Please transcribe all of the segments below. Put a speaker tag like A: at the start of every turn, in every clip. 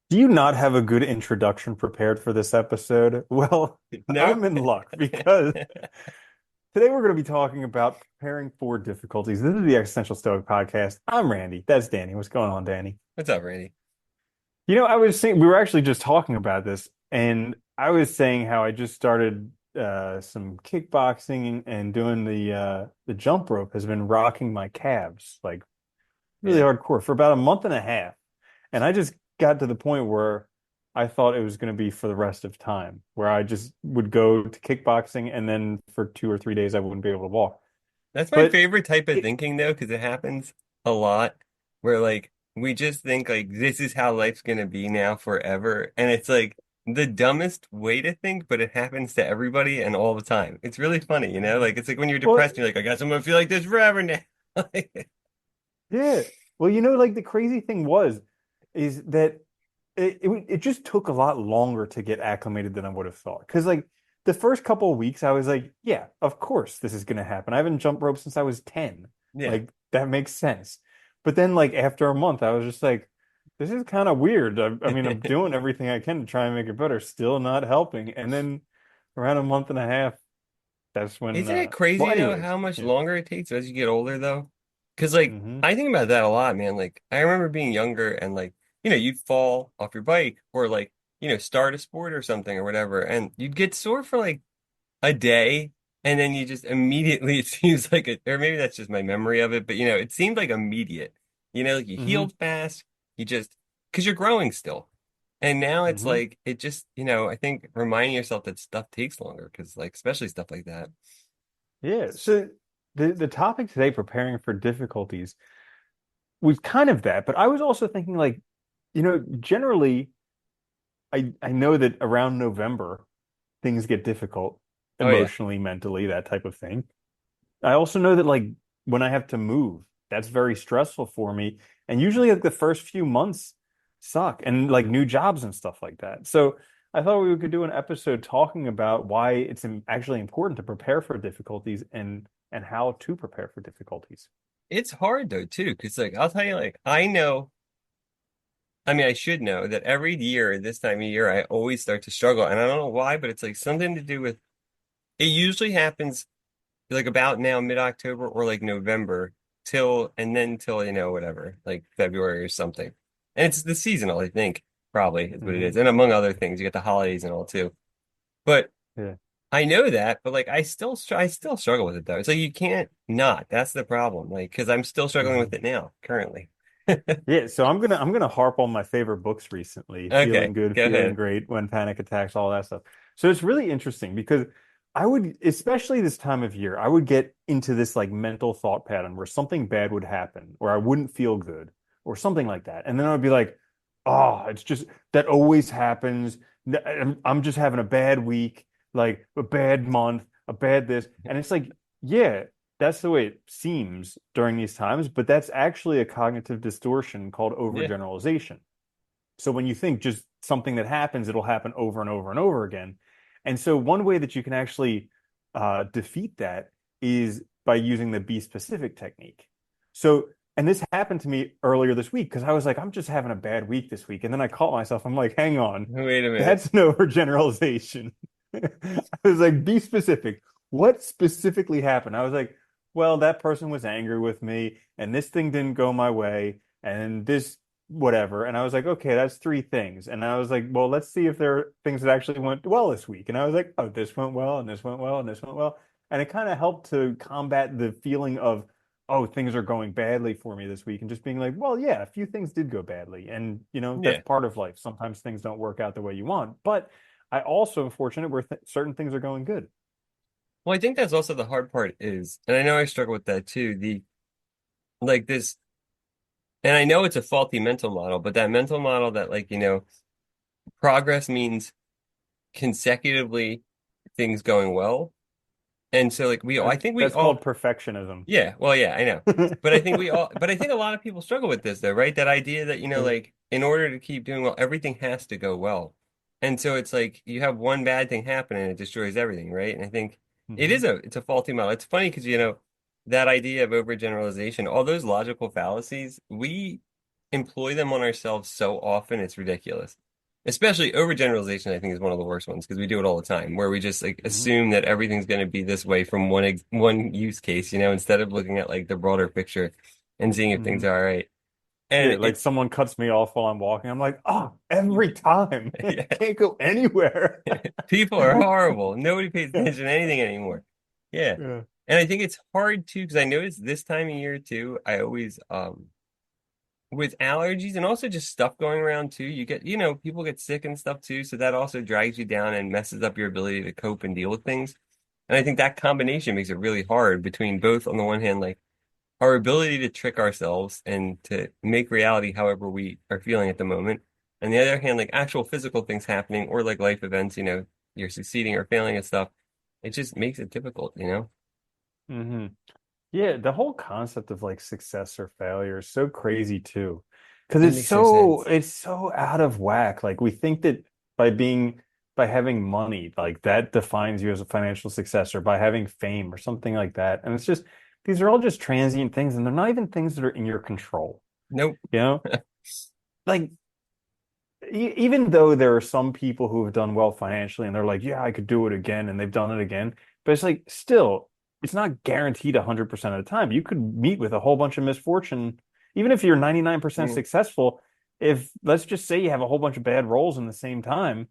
A: Do you not have a good introduction prepared for this episode? Well,
B: Nope.
A: I'm in luck because today we're going to be talking about preparing for difficulties. This is the Existential Stoic podcast. I'm Randy. That's Danny. What's going on, Danny?
B: What's up, Randy?
A: I was saying we were actually just talking about this, and I was saying how I just started some kickboxing and doing the jump rope has been rocking my calves like really
B: Yeah.
A: hardcore for about a month and a half. And I just got to the point where I thought it was going to be for the rest of time, where I just would go to kickboxing and then for 2 or 3 days I wouldn't be able to walk.
B: That's my
A: But
B: favorite type of
A: it,
B: thinking though, because it happens a lot where like we just think like this is how life's gonna be now forever. And it's like the dumbest way to think, but it happens to everybody and all the time. It's really funny, you know? Like it's like when you're
A: well,
B: depressed, you're like, I guess I'm gonna feel like this forever now. Like,
A: yeah. Well, like the crazy thing is that it just took a lot longer to get acclimated than I would have thought. Because like the first couple of weeks, I was like, yeah, of course this is gonna happen. I haven't jumped rope since I was 10.
B: yeah.
A: Like that makes sense. But then like after a month, I was just like, this is kind of weird. I mean, I'm doing everything I can to try and make it better, still not helping. And then around a month and a half, that's when
B: Isn't it
A: well,
B: crazy though
A: anyways,
B: how much
A: yeah.
B: longer it takes as you get older though? Because like
A: Hmm.
B: I think about that a lot, man. Like I remember being younger and like you'd fall off your bike or like start a sport or something or whatever, and you'd get sore for like a day, and then you just immediately it seems like it, or maybe that's just my memory of it, but it seemed like immediate. Like you
A: Hmm.
B: healed fast, you just because you're growing still. And now it's
A: Hmm.
B: like it just, I think reminding yourself that stuff takes longer because like especially stuff like that.
A: Yeah. So the topic today, preparing for difficulties, was kind of that, but I was also thinking like, generally I know that around November things get difficult
B: Oh yeah.
A: emotionally, mentally, that type of thing. I also know that like when I have to move, that's very stressful for me. And usually like the first few months suck and like new jobs and stuff like that. So I thought we could do an episode talking about why it's actually important to prepare for difficulties and how to prepare for difficulties.
B: It's hard though too, because like I'll tell you, like I know, I mean I should know that every year this time of year I always start to struggle, and I don't know why, but it's like something to do with it usually happens like about now mid-October or like November till and then till whatever, like February or something. And it's the seasonal, I think, probably is what it
A: Hmm.
B: is. And among other things, you get the holidays and all too. But
A: Yeah.
B: I know that, but like I still struggle with it though. It's like you can't not. That's the problem. Like because I'm still struggling with
A: Hmm.
B: it now, currently.
A: Yeah, so I'm gonna harp on my favorite books recently,
B: Okay,
A: Feeling Good,
B: go
A: Feeling
B: ahead.
A: Great, When Panic Attacks, all that stuff. So it's really interesting because I would, especially this time of year, I would get into this like mental thought pattern where something bad would happen, or I wouldn't feel good, or something like that. And then I'd be like, oh, it's just that always happens. I'm just having a bad week, like a bad month, a bad this. And it's like, yeah, that's the way it seems during these times, but that's actually a cognitive distortion called
B: Yeah,
A: overgeneralization. So when you think just something that happens, it'll happen over and over and over again. And so one way that you can actually defeat that is by using the be specific technique. So, and this happened to me earlier this week because I was like, I'm just having a bad week this week. And then I caught myself, I'm like, hang on,
B: wait a minute.
A: that's an overgeneralization. I was like, be specific. What specifically happened? I was like, well, that person was angry with me, and this thing didn't go my way, and this whatever. And I was like, okay, that's three things. And I was like, well, let's see if there are things that actually went well this week. And I was like, oh, this went well, and this went well, and this went well. And it kind of helped to combat the feeling of, oh, things are going badly for me this week, and just being like, well, yeah, a few things did go badly. And, that's
B: Yeah.
A: part of life. Sometimes things don't work out the way you want. But I also am fortunate where certain things are going good.
B: Well, I think that's also the hard part is, and I know I struggle with that too, the like this, and I know it's a faulty mental model, but that mental model that like, progress means consecutively things going well. And so like I think we
A: That's
B: all,
A: called perfectionism.
B: yeah, well, yeah, I know. But I think we all, but I think a lot of people struggle with this though, right? That idea that,
A: Yeah.
B: like in order to keep doing well, everything has to go well. And so it's like you have one bad thing happen and it destroys everything, right? And I think
A: Hmm.
B: it's a faulty model. It's funny because, that idea of overgeneralization, all those logical fallacies, we employ them on ourselves so often, it's ridiculous. Especially overgeneralization, I think is one of the worst ones because we do it all the time, where we just like
A: Hmm.
B: assume that everything's going to be this way from one use case, instead of looking at like the broader picture and seeing if things
A: Hmm.
B: are all right.
A: Yeah,
B: And
A: like
B: it's
A: someone cuts me off while I'm walking. I'm like, oh, every time.
B: yeah,
A: Can't go anywhere.
B: people are horrible. Nobody pays attention to anything anymore. Yeah.
A: Yeah.
B: And I think it's hard too, because I noticed this time of year too, I always with allergies and also just stuff going around too, people get sick and stuff too, so that also drags you down and messes up your ability to cope and deal with things. And I think that combination makes it really hard between both, on the one hand, like our ability to trick ourselves and to make reality however we are feeling at the moment, and the other hand, like actual physical things happening or like life events, you're succeeding or failing at stuff. It just makes it difficult.
A: Hmm. Yeah, the whole concept of like success or failure is so crazy too. Because
B: It
A: it's
B: makes no
A: so
B: sense.
A: it's so out of whack. Like we think that by being by having money, like that defines you as a financial success, or by having fame or something like that. And it's just these are all just transient things, and they're not even things that are in your control.
B: Nope.
A: You know? Like even though there are some people who have done well financially and they're like, yeah, I could do it again, and they've done it again, but it's like still, it's not guaranteed 100% of the time. You could meet with a whole bunch of misfortune, even if you're 99%
B: Mm.
A: successful. If let's just say you have a whole bunch of bad roles in the same time,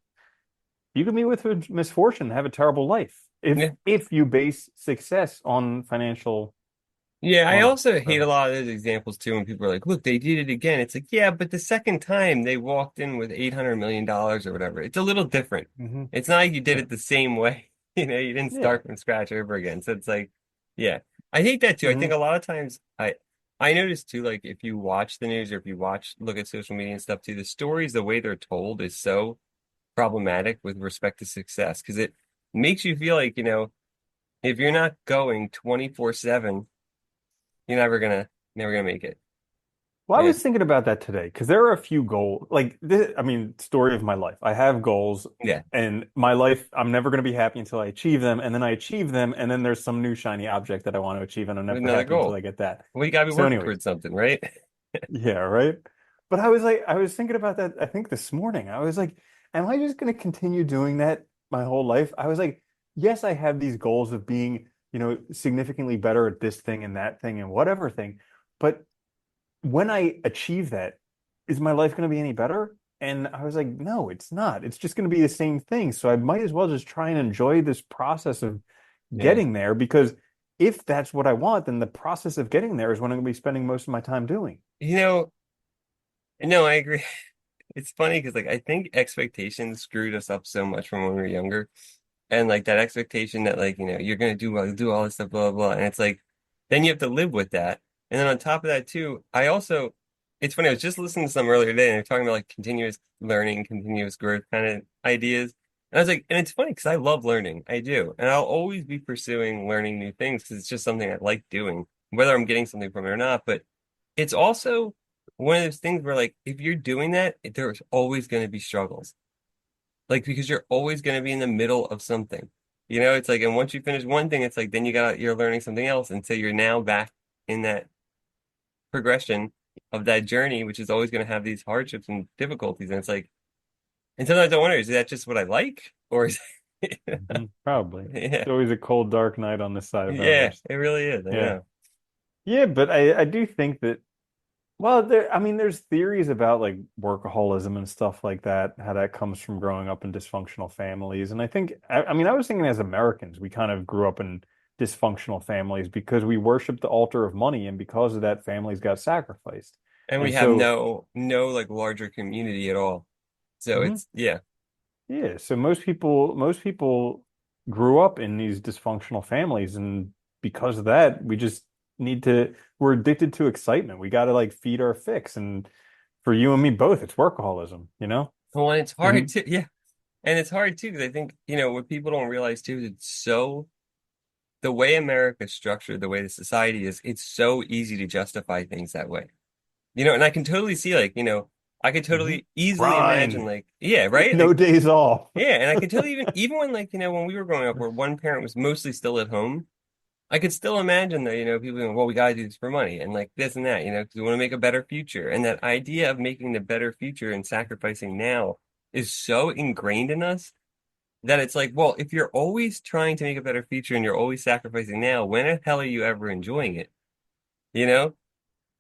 A: you could meet with misfortune and have a terrible life
B: Yeah.
A: if you base success on financial
B: Yeah, I
A: money.
B: also hate a
A: So,
B: lot of those examples too when people are like, look, they did it again. It's like, yeah, but the second time they walked in with $800 million or whatever. It's a little different.
A: hmm.
B: It's not like you did
A: Yeah.
B: it the same way. You didn't
A: Yeah.
B: start from scratch over again. So it's like, yeah. I hate that too. I think
A: Hmm.
B: a lot of times I notice too, like if you watch the news or if you look at social media and stuff too, the stories, the way they're told is so problematic with respect to success because it makes you feel like, if you're not going 24/7, you're never gonna make it.
A: Well, I
B: Yeah.
A: was thinking about that today because there are a few goals. Like this, I mean, story of my life. I have goals,
B: Yeah.
A: and my life, I'm never going to be happy until I achieve them, and then I achieve them, and then there's some new shiny object that I want to achieve, and I'm
B: With
A: never
B: another
A: happy until
B: goal.
A: I get that.
B: Well, you gotta be
A: So,
B: working
A: anyways,
B: towards something, right?
A: yeah, right. But I was thinking about that. I think this morning, I was like, am I just going to continue doing that my whole life? I was like, yes, I have these goals of being, significantly better at this thing and that thing and whatever thing, but when I achieve that, is my life going to be any better? And I was like, no, it's not. It's just going to be the same thing. So I might as well just try and enjoy this process of
B: Yeah.
A: getting there because if that's what I want, then the process of getting there is what I'm going to be spending most of my time doing.
B: You know, no, I agree. It's funny because like I think expectations screwed us up so much from when we were younger. And like that expectation that like, you're gonna do all this stuff, blah, blah, blah. And it's like then you have to live with that. And then on top of that too, it's funny, I was just listening to some earlier today and they're talking about like continuous learning, continuous growth kind of ideas. And I was like, and it's funny because I love learning. I do. And I'll always be pursuing learning new things because it's just something I like doing, whether I'm getting something from it or not. But it's also one of those things where like if you're doing that, there's always going to be struggles. Like because you're always going to be in the middle of something. It's like, and once you finish one thing, it's like then you're learning something else, and so you're now back in that progression of that journey, which is always going to have these hardships and difficulties. And it's like, and sometimes I wonder, is that just what I like, or is
A: Mhm. Probably.
B: yeah,
A: It's always a cold, dark night on this side of
B: yeah,
A: Everest.
B: it really is. I
A: Yeah.
B: know.
A: Yeah, but I do think that, well, I mean, there's theories about like workaholism and stuff like that, how that comes from growing up in dysfunctional families. And I mean, I was thinking as Americans, we kind of grew up in dysfunctional families because we worship the altar of money, and because of that, families got sacrificed.
B: And we
A: And
B: have
A: so,
B: no like larger community at all. So
A: mhm,
B: it's yeah,
A: yeah, so most people grew up in these dysfunctional families, and because of that, we're addicted to excitement. We got to like feed our fix. And for you and me both, it's workaholism, you know?
B: well, and it's hard
A: And
B: to yeah, and it's hard too because I think what people don't realize too is it's so the way America's structured, the way the society is, it's so easy to justify things that way. And I can totally see like, I could
A: mhm.
B: totally easily imagine
A: Grind,
B: like, yeah, right?
A: no
B: Like,
A: days off.
B: yeah, and I can totally even when like, when we were growing up where one parent was mostly still at home, I could still imagine that, people going, well, we gotta do this for money and like this and that, because we want to make a better future. And that idea of making the better future and sacrificing now is so ingrained in us that it's like, well, if you're always trying to make a better future and you're always sacrificing now, when the hell are you ever enjoying it? You know?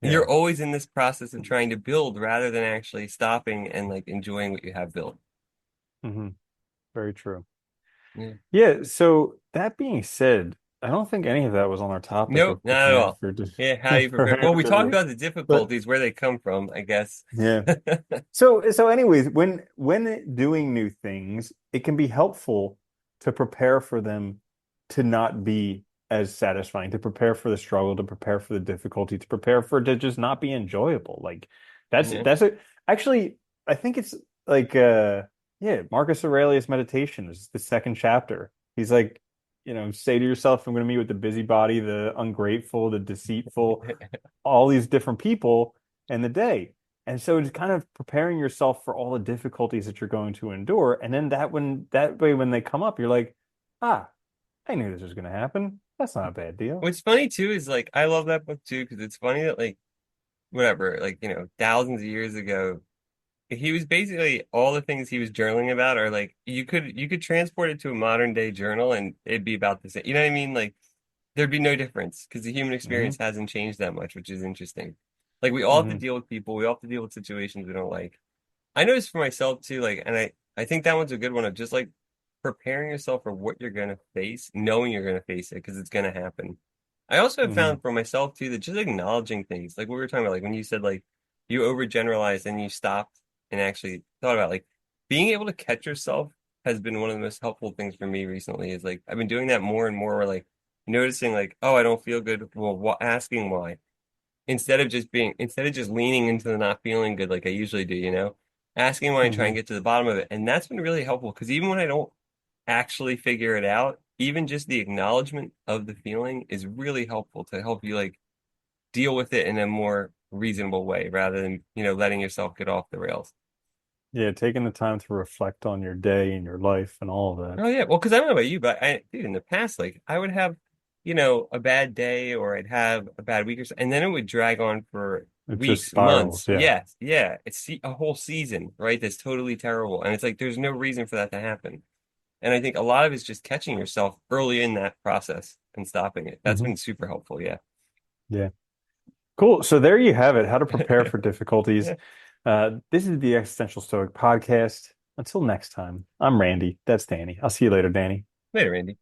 A: Yeah.
B: You're always in this process of trying to build rather than actually stopping and like enjoying what you have built.
A: Hmm. Very true.
B: Yeah.
A: Yeah. So that being said, I don't think any of that was on our topic
B: Nope,
A: of
B: not at
A: preparing
B: all.
A: for
B: Yeah, how you prepare.
A: preparing
B: Well,
A: for
B: we talked
A: difficult.
B: about the
A: But
B: difficulties, where they come from, I guess.
A: yeah. So anyways, when doing new things, it can be helpful to prepare for them to not be as satisfying, to prepare for the struggle, to prepare for the difficulty, to prepare for it to just not be enjoyable. Like
B: Yeah.
A: that's a actually I think it's like yeah, Marcus Aurelius Meditation is the second chapter. He's like, say to yourself, I'm going to meet with the busybody, the ungrateful, the deceitful, all these different people in the day. And so it's kind of preparing yourself for all the difficulties that you're going to endure. And then that way when they come up, you're like, ah, I knew this was going to happen. That's not a bad deal.
B: What's funny too is like I love that book too because it's funny that like whatever, like thousands of years ago, he was basically all the things he was journaling about are like you could transport it to a modern day journal and it'd be about the same. You know what I mean? Like there'd be no difference because the human
A: Hmm.
B: experience hasn't changed that much, which is interesting. Like we all have to
A: Hmm.
B: deal with people, we all have to deal with situations we don't like. I noticed for myself too, like, and I think that one's a good one of just like preparing yourself for what you're gonna face, knowing you're gonna face it because it's gonna happen. I also have
A: Hmm.
B: found for myself too that just acknowledging things, like what we were talking about, like when you said like you overgeneralized and you stopped and actually thought about like being able to catch yourself has been one of the most helpful things for me recently. Is like I've been doing that more and more, where like noticing like, oh, I don't feel good. Well, asking why instead of just leaning into the not feeling good like I usually do, asking why and try and
A: Hmm.
B: get to the bottom of it. And that's been really helpful because even when I don't actually figure it out, even just the acknowledgement of the feeling is really helpful to help you like deal with it in a more reasonable way rather than, letting yourself get off the rails.
A: Yeah, taking the time to reflect on your day and your life and all of that.
B: Oh yeah, well, because I don't know about you, but dude, in the past, like I would have, a bad day or I'd have a bad week or so, and then it would drag on for
A: It just
B: weeks,
A: spirals.
B: months.
A: Yeah.
B: Yes, yeah, it's a whole season, right? That's totally terrible, and it's like there's no reason for that to happen. And I think a lot of it's just catching yourself early in that process and stopping it. That's
A: Hmm.
B: been super helpful. Yeah.
A: Yeah. Cool. So there you have it, how to prepare for difficulties.
B: Yeah.
A: This is the Existential Stoic podcast. Until next time, I'm Randy. That's Danny. I'll see you later, Danny.
B: Later, Andy.